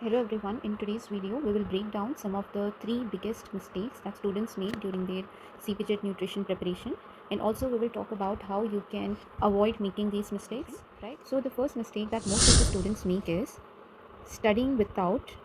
Hello everyone, in today's video we will break down some of the three biggest mistakes that students make during their CPGET nutrition preparation, and also we will talk about how you can avoid making these mistakes, right? So the first mistake that most of the students make is studying without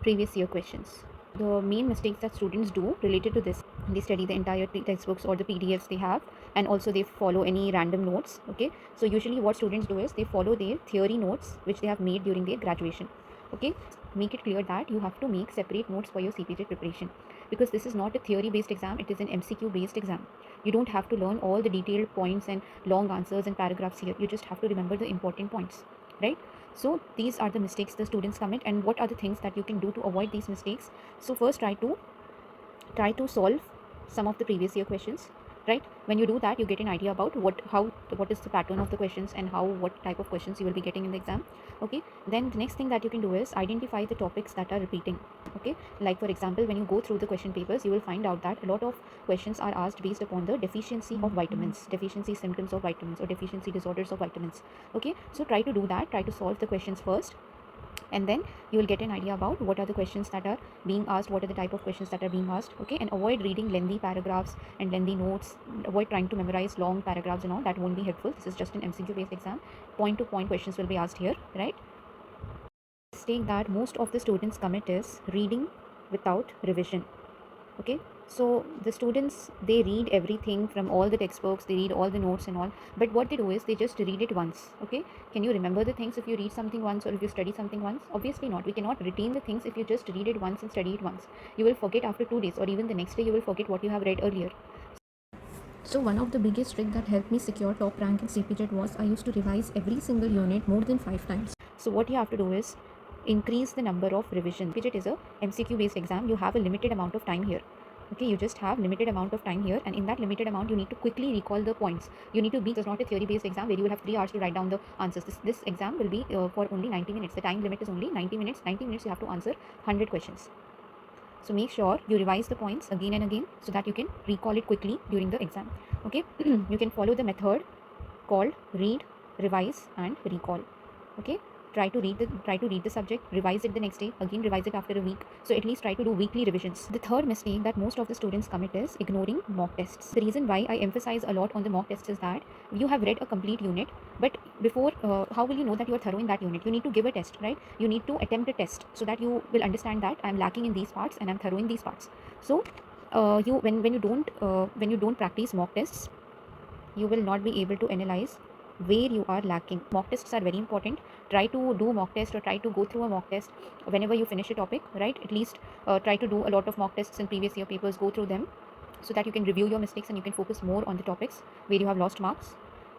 previous year questions. The main mistakes that students do related to this, they study the entire textbooks or the PDFs they have, and also they follow any random notes. Okay, so usually what students do is they follow their theory notes which they have made during their graduation. Okay, make it clear that you have to make separate notes for your CPG preparation, because this is not a theory based exam, it is an MCQ based exam. You don't have to learn all the detailed points and long answers and paragraphs here. You just have to remember the important points, right? So these are the mistakes the students commit, and what are the things that you can do to avoid these mistakes. So first, try to solve some of the previous year questions, right? When you do that, you get an idea about what is the pattern of the questions and what type of questions you will be getting in the exam. Okay, then the next thing that you can do is identify the topics that are repeating. Okay, like for example, when you go through the question papers, you will find out that a lot of questions are asked based upon the deficiency of vitamins, deficiency symptoms of vitamins, or deficiency disorders of vitamins. Okay, so try to do that, try to solve the questions first, and then you will get an idea about what are the questions that are being asked, what are the type of questions that are being asked. Okay, and avoid reading lengthy paragraphs and lengthy notes. Avoid trying to memorize long paragraphs and all. That won't be helpful. This is just an MCQ based exam. Point to point questions will be asked here, right? Mistake that most of the students commit is reading without revision. Okay, so the students, they read everything from all the textbooks, they read all the notes and all, but what they do is they just read it once. Okay, can you remember the things if you read something once, or if you study something once? Obviously not. We cannot retain the things if you just read it once and study it once. You will forget after 2 days, or even the next day you will forget what you have read earlier. So one of the biggest tricks that helped me secure top rank in CPGET was I used to revise every single unit more than 5 times. So what you have to do is increase the number of revisions. CPGET is a MCQ based exam. You have a limited amount of time here. Okay, you just have limited amount of time here, and in that limited amount you need to quickly recall the points. You need to be, it's not a theory based exam where you will have 3 hours to write down the answers. This exam will be for only 90 minutes. The time limit is only 90 minutes. 90 minutes you have to answer 100 questions. So make sure you revise the points again and again so that you can recall it quickly during the exam. Okay, you can follow the method called read, revise and recall. Okay, try to read the subject, revise it the next day, again revise it after a week. So at least try to do weekly revisions. The third mistake that most of the students commit is ignoring mock tests. The reason why I emphasize a lot on the mock tests is that you have read a complete unit, but before how will you know that you are thorough in that unit? You need to give a test, right? You need to attempt a test so that you will understand that I'm lacking in these parts and I'm thorough in these parts. So you when you don't practice mock tests, you will not be able to analyze where you are lacking. Mock tests are very important. Try to do mock test, or try to go through a mock test whenever you finish a topic, right? At least try to do a lot of mock tests in previous year papers. Go through them so that you can review your mistakes and you can focus more on the topics where you have lost marks,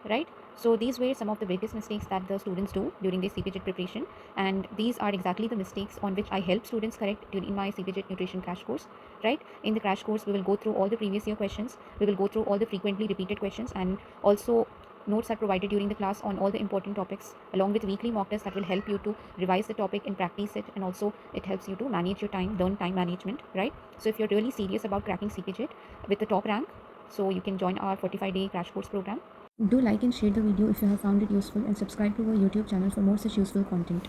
right? So these were some of the biggest mistakes that the students do during their CPGET preparation, and these are exactly the mistakes on which I help students correct during my CPGET nutrition crash course, right? In the crash course, we will go through all the previous year questions, we will go through all the frequently repeated questions, and also notes are provided during the class on all the important topics, along with weekly mock tests that will help you to revise the topic and practice it, and also it helps you to manage your time, learn time management, right? So if you're really serious about cracking CPGET with the top rank, so you can join our 45-day crash course program. Do like and share the video if you have found it useful, and subscribe to our YouTube channel for more such useful content.